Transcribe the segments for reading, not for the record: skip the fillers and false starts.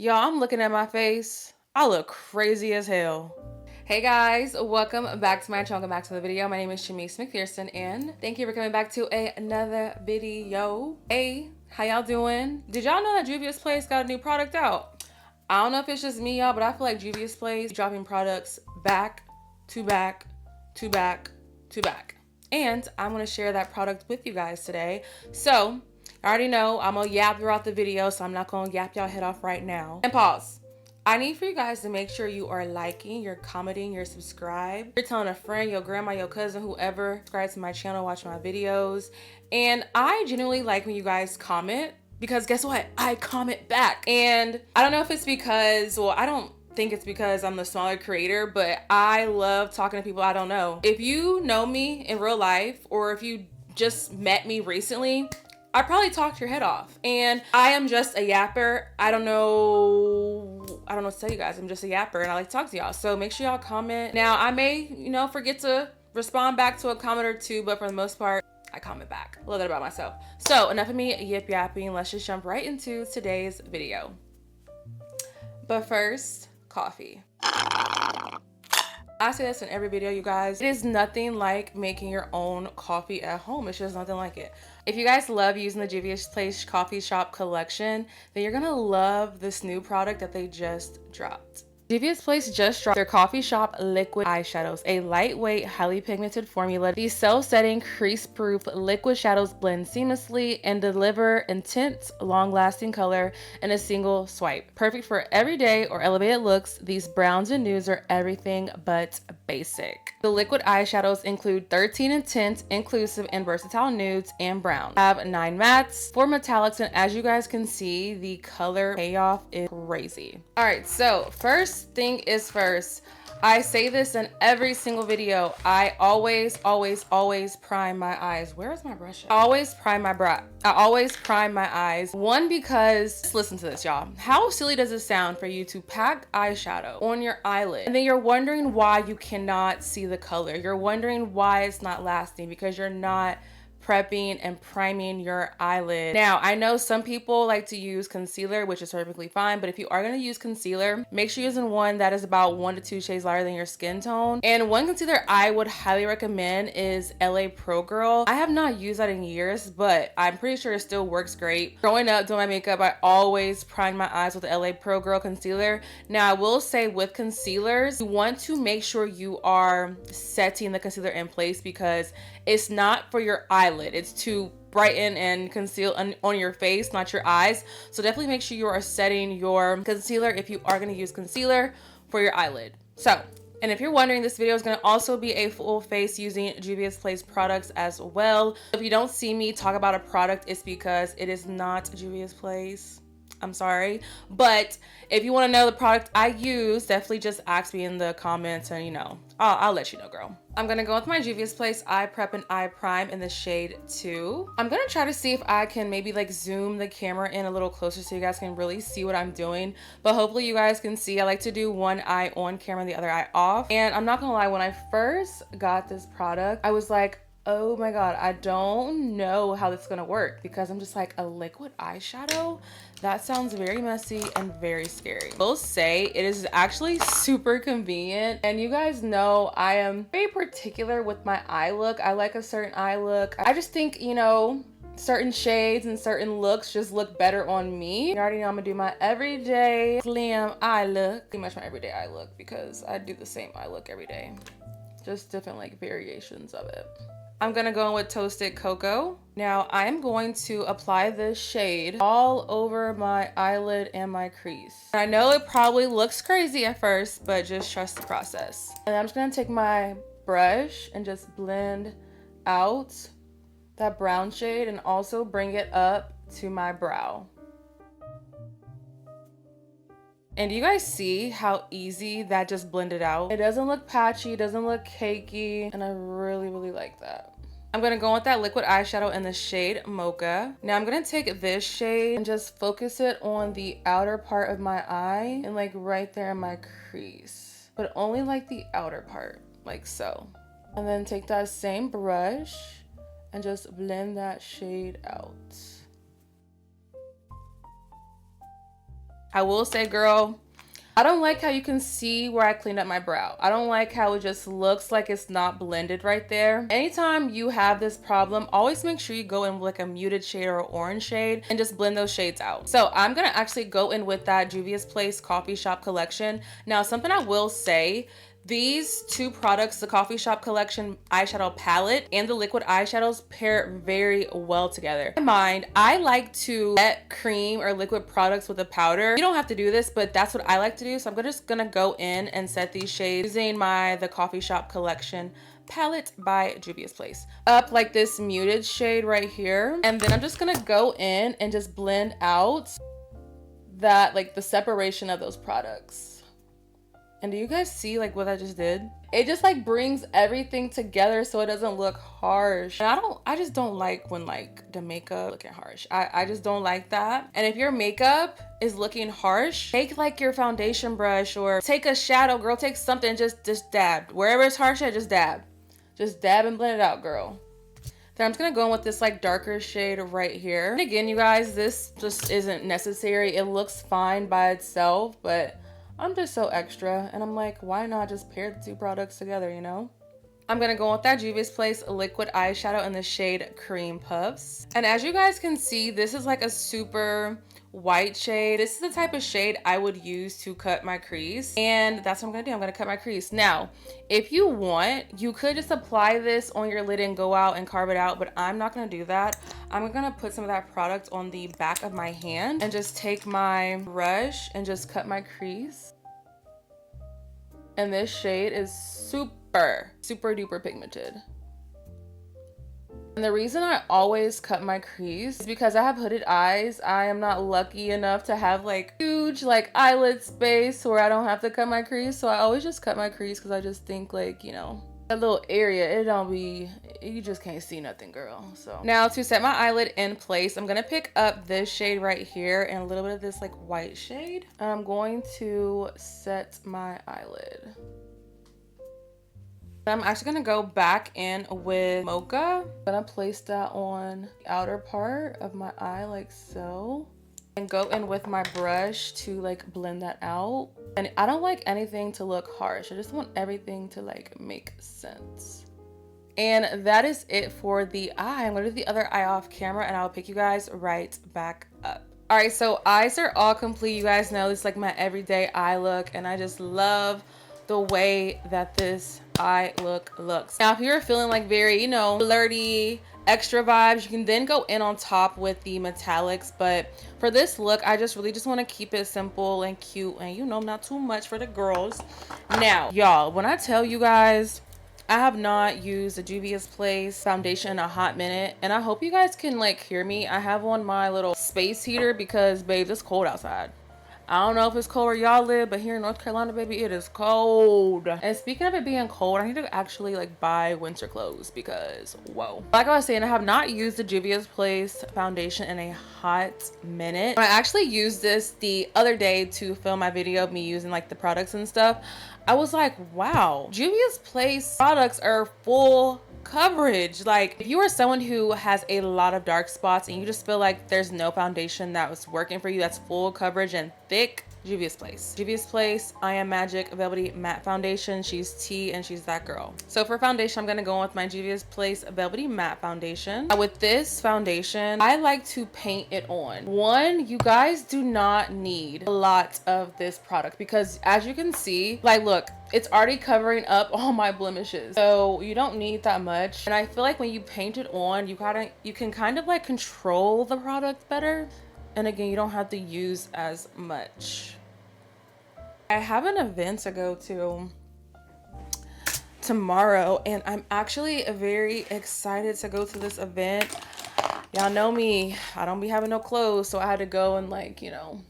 Y'all, I'm looking at my face. I look crazy as hell. Hey guys, welcome back to my channel. Welcome back to the video. My name is Shamice McPherson and thank you for coming back to another video. Hey, how y'all doing? Did y'all know that Juvia's Place got a new product out? I don't know if it's just me, y'all, but I feel like Juvia's Place dropping products back to back to back to back. And I'm gonna share that product with you guys today. So, I already know I'm gonna yap throughout the video, so I'm not gonna yap y'all head off right now. And pause. I need for you guys to make sure you are liking, you're commenting, you're subscribed. You're telling a friend, your grandma, your cousin, whoever, subscribe to my channel, watch my videos. And I genuinely like when you guys comment because guess what? I comment back. And I don't know if it's because, well, I don't think it's because I'm the smaller creator, but I love talking to people I don't know. If you know me in real life or if you just met me recently, I probably talked your head off. And I am just a yapper. I don't know what to tell you guys. I'm just a yapper and I like to talk to y'all. So make sure y'all comment. Now I may, forget to respond back to a comment or two, but for the most part, I comment back. A little bit about myself. So enough of me yip yapping. Let's just jump right into today's video. But first, coffee. I say this in every video, you guys. It is nothing like making your own coffee at home. It's just nothing like it. If you guys love using the Juvia's Place coffee shop collection, then you're gonna love this new product that they just dropped. Juvia's Place just dropped their coffee shop liquid eyeshadows, a lightweight, highly pigmented formula. These self-setting, crease-proof liquid shadows blend seamlessly and deliver intense, long-lasting color in a single swipe. Perfect for everyday or elevated looks, these browns and nudes are everything but basic. The liquid eyeshadows include 13 intense, inclusive, and versatile nudes and browns. Have 9 mattes, 4 metallics, and as you guys can see, the color payoff is crazy. All right, so first thing is first. I say this in every single video. I always prime my eyes. Where is my brush at? I always prime my eyes. One, because, listen to this, y'all. How silly does it sound for you to pack eyeshadow on your eyelid and then you're wondering why you cannot see the color? You're wondering why it's not lasting because you're not prepping and priming your eyelid. Now, I know some people like to use concealer, which is perfectly fine, but if you are going to use concealer, make sure you're using one that is about 1 to 2 shades lighter than your skin tone. And one concealer I would highly recommend is LA Pro Girl. I have not used that in years, but I'm pretty sure it still works great. Growing up doing my makeup, I always primed my eyes with the LA Pro Girl concealer. Now, I will say with concealers, you want to make sure you are setting the concealer in place because it's not for your eyelid. It's to brighten and conceal on your face, not your eyes. So definitely make sure you are setting your concealer if you are going to use concealer for your eyelid. So, and if you're wondering, this video is going to also be a full face using Juvia's Place products as well. If you don't see me talk about a product, it's because it is not Juvia's Place. I'm sorry, but if you want to know the product I use, definitely just ask me in the comments and I'll let you know, girl. I'm gonna go with my Juvia's Place Eye Prep and Eye Prime in the shade 2. I'm gonna try to see if I can maybe like zoom the camera in a little closer so you guys can really see what I'm doing, but hopefully you guys can see. I like to do one eye on camera and the other eye off. And I'm not gonna lie, when I first got this product, I was like, oh my god, I don't know how this is gonna work because I'm just like, a liquid eyeshadow? That sounds very messy and very scary. I will say it is actually super convenient, and you guys know I am very particular with my eye look. I like a certain eye look. I just think, certain shades and certain looks just look better on me. You already know I'm gonna do my everyday glam eye look. Pretty much my everyday eye look because I do the same eye look every day. Just different like variations of it. I'm gonna go in with Toasted Cocoa. Now I'm going to apply this shade all over my eyelid and my crease. I know it probably looks crazy at first, but just trust the process. And I'm just gonna take my brush and just blend out that brown shade and also bring it up to my brow. And do you guys see how easy that just blended out? It doesn't look patchy, it doesn't look cakey, and I really like that. I'm gonna go with that liquid eyeshadow in the shade Mocha. Now I'm gonna take this shade and just focus it on the outer part of my eye and like right there in my crease, but only like the outer part, like so. And then take that same brush and just blend that shade out. I will say, girl, I don't like how you can see where I cleaned up my brow. I don't like how it just looks like it's not blended right there. Anytime you have this problem, always make sure you go in with like a muted shade or orange shade and just blend those shades out. So I'm gonna actually go in with that Juvia's Place Coffee Shop collection. Now, something I will say, these two products, the Coffee Shop Collection eyeshadow palette and the liquid eyeshadows, pair very well together. In my mind, I like to set cream or liquid products with a powder. You don't have to do this, but that's what I like to do. So I'm just gonna go in and set these shades using the Coffee Shop Collection palette by Juvia's Place. Up like this muted shade right here. And then I'm just gonna go in and just blend out that, like the separation of those products. And do you guys see like what I just did? It just like brings everything together so it doesn't look harsh. And I just don't like when like the makeup looking harsh. I just don't like that. And if your makeup is looking harsh, take like your foundation brush or take a shadow, girl, take something, just dab. Wherever it's harsh at, just dab. Just dab and blend it out, girl. Then I'm just gonna go in with this like darker shade right here. And again, you guys, this just isn't necessary. It looks fine by itself, but I'm just so extra, and I'm like, why not just pair the two products together, you know? I'm gonna go with that Juvia's Place liquid eyeshadow in the shade Cream Puffs. And as you guys can see, this is like a super white shade. This is the type of shade I would use to cut my crease, and that's what I'm gonna do. I'm gonna cut my crease. Now, if you want, you could just apply this on your lid and go out and carve it out, but I'm not gonna do that. I'm gonna put some of that product on the back of my hand and just take my brush and just cut my crease. And this shade is super duper pigmented. And the reason I always cut my crease is because I have hooded eyes. I am not lucky enough to have like huge like eyelid space where I don't have to cut my crease. So I always just cut my crease because I just think like, you know, that little area, it don't be, you just can't see nothing, girl. So now to set my eyelid in place, I'm gonna pick up this shade right here and a little bit of this like white shade. And I'm going to set my eyelid. I'm actually gonna go back in with Mocha. I'm gonna place that on the outer part of my eye like so. And go in with my brush to like blend that out. And I don't like anything to look harsh. I just want everything to like make sense. And that is it for the eye. I'm gonna do the other eye off camera and I'll pick you guys right back up. All right, so eyes are all complete. You guys know this is like my everyday eye look, and I just love the way that this eye look looks. Now, if you're feeling like very, you know, flirty, extra vibes, you can then go in on top with the metallics. But for this look, I just really want to keep it simple and cute and, you know, not too much for the girls. Now, y'all, when I tell you guys, I have not used a Juvia's Place foundation in a hot minute, and I hope you guys can like hear me. I have on my little space heater because, babe, it's cold outside. I don't know if it's cold where y'all live, but here in North Carolina, baby, it is cold. And speaking of it being cold, I need to actually like buy winter clothes because, whoa. Like I was saying, I have not used the Juvia's Place foundation in a hot minute. I actually used this the other day to film my video of me using like the products and stuff. I was like, wow, Juvia's Place products are full coverage. Like, if you are someone who has a lot of dark spots and you just feel like there's no foundation that was working for you that's full coverage and thick, Juvia's Place. Juvia's Place I Am Magic Velvety Matte Foundation. She's tea and she's that girl. So for foundation, I'm gonna go with my Juvia's Place Velvety Matte Foundation. Now with this foundation, I like to paint it on. One, you guys do not need a lot of this product because as you can see, like look, it's already covering up all my blemishes. So you don't need that much. And I feel like when you paint it on, you can kind of like control the product better. And again, you don't have to use as much. I have an event to go to tomorrow, and I'm actually very excited to go to this event. Y'all know me, I don't be having no clothes, so I had to go and like, you know,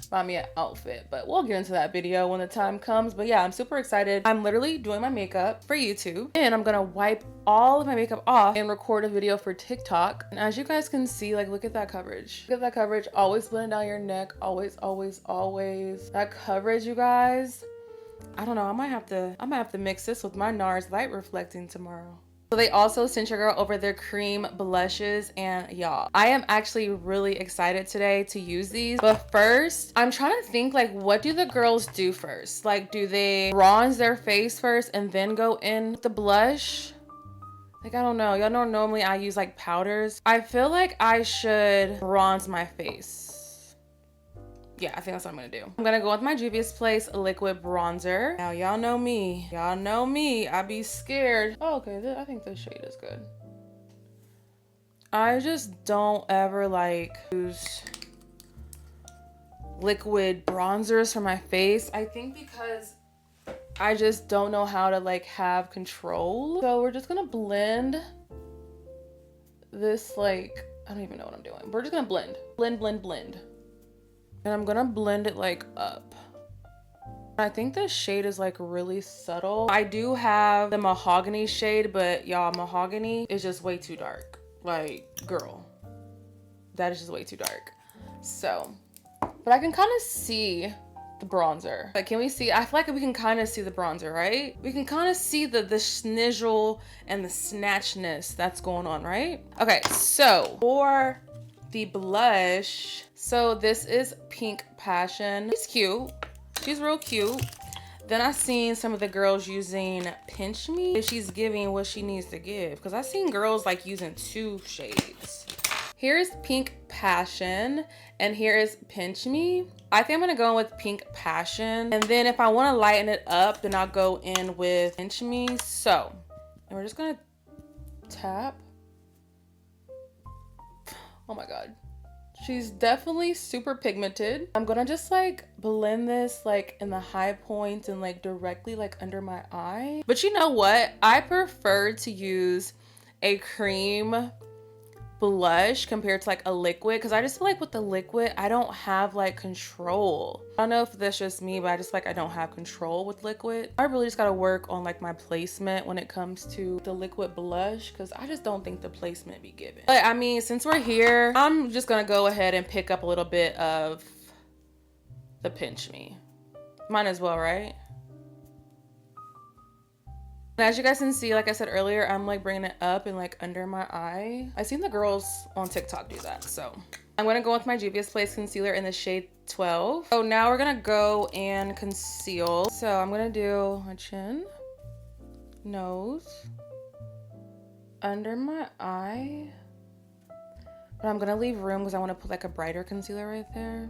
buy me an outfit, but we'll get into that video when the time comes. But yeah, I'm super excited. I'm literally doing my makeup for YouTube, and I'm gonna wipe all of my makeup off and record a video for TikTok. And as you guys can see, like, look at that coverage. Look at that coverage. Always blend down your neck. Always, always, always. That coverage, you guys. I don't know. I might have to mix this with my NARS light reflecting tomorrow. So they also sent your girl over their cream blushes, and y'all, I am actually really excited today to use these. But first, I'm trying to think, like, what do the girls do first? Like, do they bronze their face first and then go in with the blush? Like, I don't know. Y'all know normally I use like powders. I feel like I should bronze my face. Yeah, I think that's what I'm gonna do. I'm gonna go with my Juvia's Place liquid bronzer. Now, y'all know me. Y'all know me. I be scared. Oh, okay. I think this shade is good. I just don't ever like use liquid bronzers for my face. I think because I just don't know how to like have control. So we're just gonna blend this, like, I don't even know what I'm doing. We're just gonna blend. Blend, blend, blend. And I'm gonna blend it like up. I think this shade is like really subtle. I do have the mahogany shade, but y'all, mahogany is just way too dark. Like, girl, that is just way too dark. So, but I can kind of see the bronzer. Like, can we see? I feel like we can kind of see the bronzer, right? We can kind of see the schnizzle and the snatchness that's going on, right? Okay, so for the blush, so this is Pink Passion. She's cute. She's real cute. Then I seen some of the girls using Pinch Me. If she's giving what she needs to give, because I seen girls like using 2 shades. Here's Pink Passion and here is Pinch Me. I think I'm gonna go in with Pink Passion, and then if I want to lighten it up, then I'll go in with Pinch Me. So, and we're just gonna tap. Oh my god, she's definitely super pigmented. I'm gonna just like blend this like in the high points and like directly like under my eye. But you know what? I prefer to use a cream blush compared to like a liquid, because I just feel like with the liquid I don't have like control. I don't know if that's just me, but I just like I don't have control with liquid. I really just gotta work on like my placement when it comes to the liquid blush, because I just don't think the placement be given. But I mean, since we're here, I'm just gonna go ahead and pick up a little bit of the Pinch Me. Might as well, right? And as you guys can see, like I said earlier, I'm like bringing it up and like under my eye. I've seen the girls on TikTok do that. So I'm gonna go with my Juvia's Place concealer in the shade 12. So now we're gonna go and conceal. So I'm gonna do my chin, nose, under my eye. But I'm gonna leave room because I wanna put like a brighter concealer right there.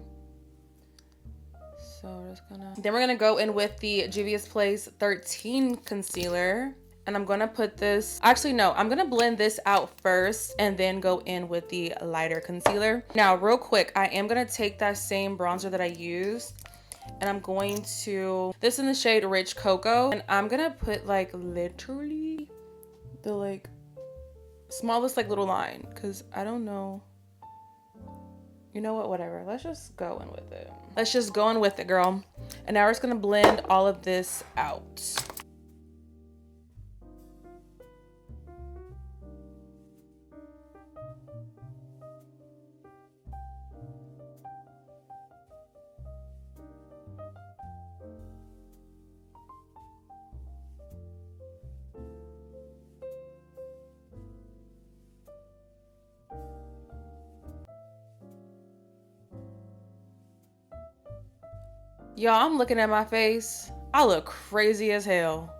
So we're just gonna, then we're gonna go in with the Juvia's Place 13 concealer, and I'm gonna put this, actually no, I'm gonna blend this out first and then go in with the lighter concealer. Now real quick, I am gonna take that same bronzer that I used and I'm going to, this in the shade Rich Cocoa, and I'm gonna put like literally the like smallest like little line, because I don't know. You know what, whatever, let's just go in with it. Let's just go in with it, girl. And now we're just gonna blend all of this out. Y'all, I'm looking at my face. I look crazy as hell.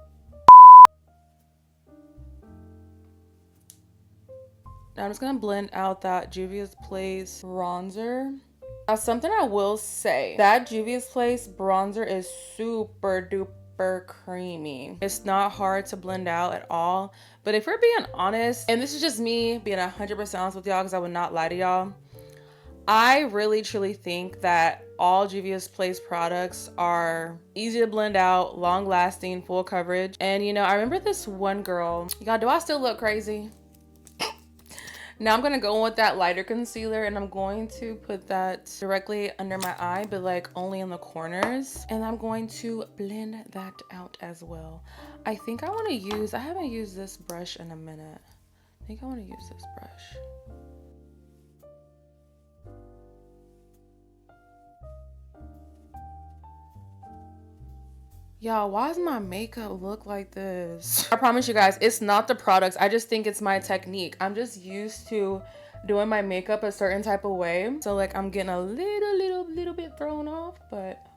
Now I'm just gonna blend out that Juvia's Place bronzer. Now something I will say, that Juvia's Place bronzer is super duper creamy. It's not hard to blend out at all. But if we're being honest, and this is just me being 100% honest with y'all, because I would not lie to y'all, I really truly think that all Juvia's Place products are easy to blend out, long lasting, full coverage. And you know, I remember this one girl, y'all, do I still look crazy? Now I'm gonna go in with that lighter concealer and I'm going to put that directly under my eye, but like only in the corners. And I'm going to blend that out as well. I think I wanna use, I haven't used this brush in a minute. I think I wanna use this brush. Y'all, why does my makeup look like this? I promise you guys, it's not the products. I just think it's my technique. I'm just used to doing my makeup a certain type of way. So like I'm getting a little bit thrown off, but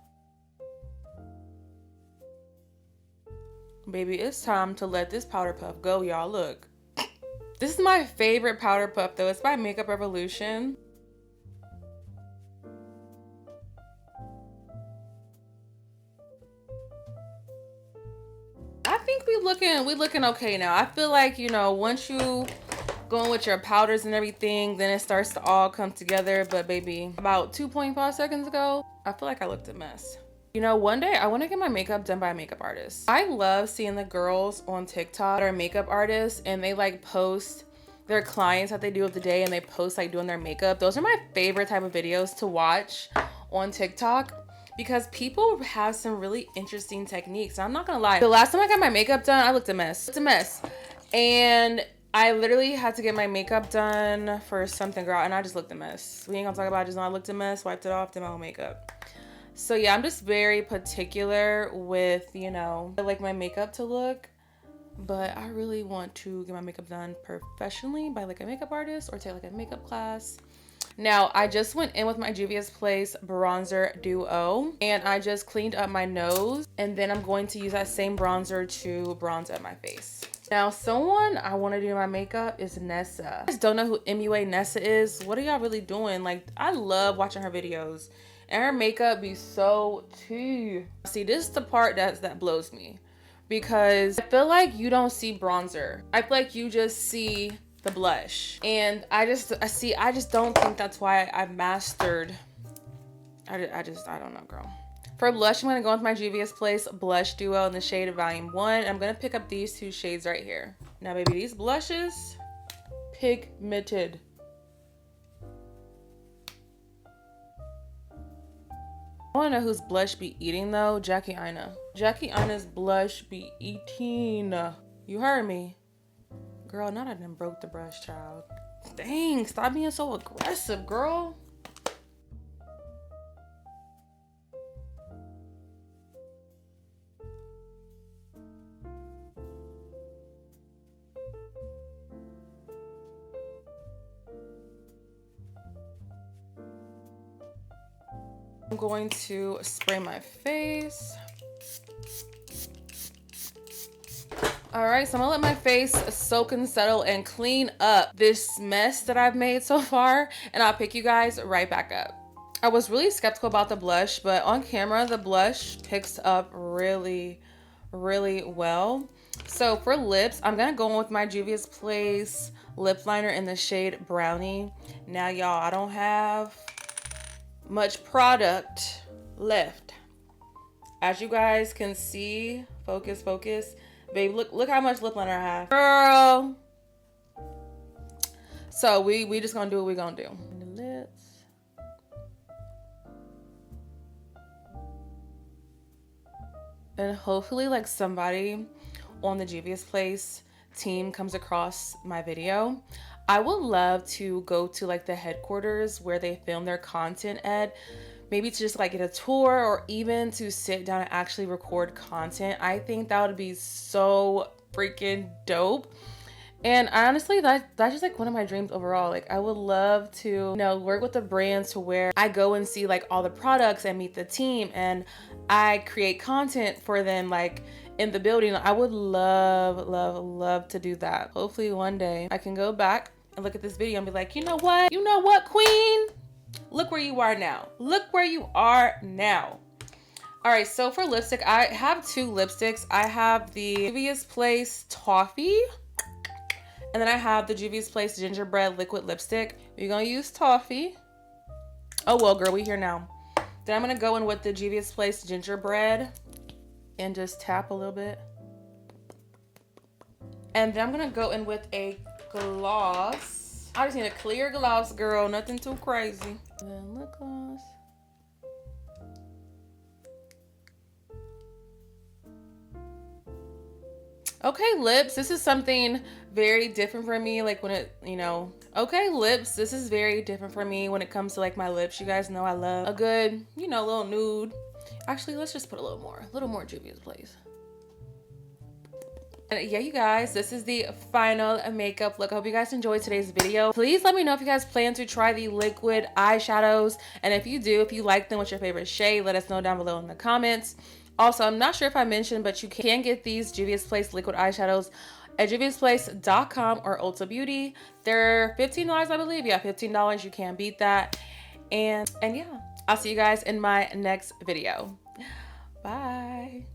baby, it's time to let this powder puff go, y'all. Look. This is my favorite powder puff though. It's by Makeup Revolution. I think we looking okay now. I feel like, you know, once you go in with your powders and everything, then it starts to all come together. But baby, about 2.5 seconds ago, I feel like I looked a mess. You know, one day I want to get my makeup done by a makeup artist. I love seeing the girls on TikTok that are makeup artists and they like post their clients that they do of the day and they post like doing their makeup. Those are my favorite type of videos to watch on TikTok because people have some really interesting techniques. I'm not gonna lie. The last time I got my makeup done, I looked a mess. It's a mess. And I literally had to get my makeup done for something, girl, and I just looked a mess. We ain't gonna talk about it, just know I looked a mess, wiped it off, did my own makeup. So yeah, I'm just very particular with, you know, I like my makeup to look, but I really want to get my makeup done professionally by like a makeup artist or take like a makeup class. Now, I just went in with my Juvia's Place Bronzer Duo and I just cleaned up my nose and then I'm going to use that same bronzer to bronze up my face. Now, someone I want to do my makeup is Nessa. I just don't know who MUA Nessa is. What are y'all really doing? Like, I love watching her videos. And her makeup be so tea. See, this is the part that blows me. Because I feel like you don't see bronzer. I feel like you just see the blush. And I just don't think that's why I've mastered. I don't know, girl. For blush, I'm going to go with my Juvia's Place Blush Duo in the shade of Volume 1. I'm going to pick up these two shades right here. Now, baby, these blushes, pigmented. I want to know whose blush be eating, though. Jackie Aina. Jackie Aina's blush be eating. You heard me. Girl, not I done broke the brush, child. Dang, stop being so aggressive, girl. I'm going to spray my face. All right, so I'm gonna let my face soak and settle and clean up this mess that I've made so far, and I'll pick you guys right back up. I was really skeptical about the blush, but on camera, the blush picks up really, really well. So for lips, I'm gonna go in with my Juvia's Place lip liner in the shade Brownie. Now, y'all, I don't have much product left. As you guys can see, focus, babe, look how much lip liner I have, girl. So we just gonna do what we gonna do. The lips. And hopefully like somebody on the Juvia's Place team comes across my video. I would love to go to like the headquarters where they film their content at, maybe to just like get a tour or even to sit down and actually record content. I think that would be so freaking dope. And honestly, that's just like one of my dreams overall. Like I would love to, you know, work with the brands to where I go and see like all the products and meet the team and I create content for them like in the building. I would love to do that. Hopefully one day I can go back and look at this video and be like, you know what, queen? Look where you are now. Look where you are now. All right, so for lipstick, I have two lipsticks. I have the Juvia's Place Toffee, and then I have the Juvia's Place Gingerbread Liquid Lipstick. We're gonna use Toffee. Oh, well, girl, we here now. Then I'm gonna go in with the Juvia's Place Gingerbread and just tap a little bit. And then I'm gonna go in with a gloss. I just need a clear gloss, girl. Nothing too crazy. And then lip gloss. Okay, lips. This is something very different for me. Like when it, you know, okay, lips. This is very different for me when it comes to like my lips. You guys know I love a good, you know, little nude. Actually, let's just put a little more Juvia's, please. And yeah, you guys, this is the final makeup look. I hope you guys enjoyed today's video. Please let me know if you guys plan to try the liquid eyeshadows. And if you do, if you like them, what's your favorite shade? Let us know down below in the comments. Also, I'm not sure if I mentioned, but you can get these Juvia's Place liquid eyeshadows at juviasplace.com or Ulta Beauty. They're $15, I believe. Yeah, $15. You can't beat that. And yeah, I'll see you guys in my next video. Bye.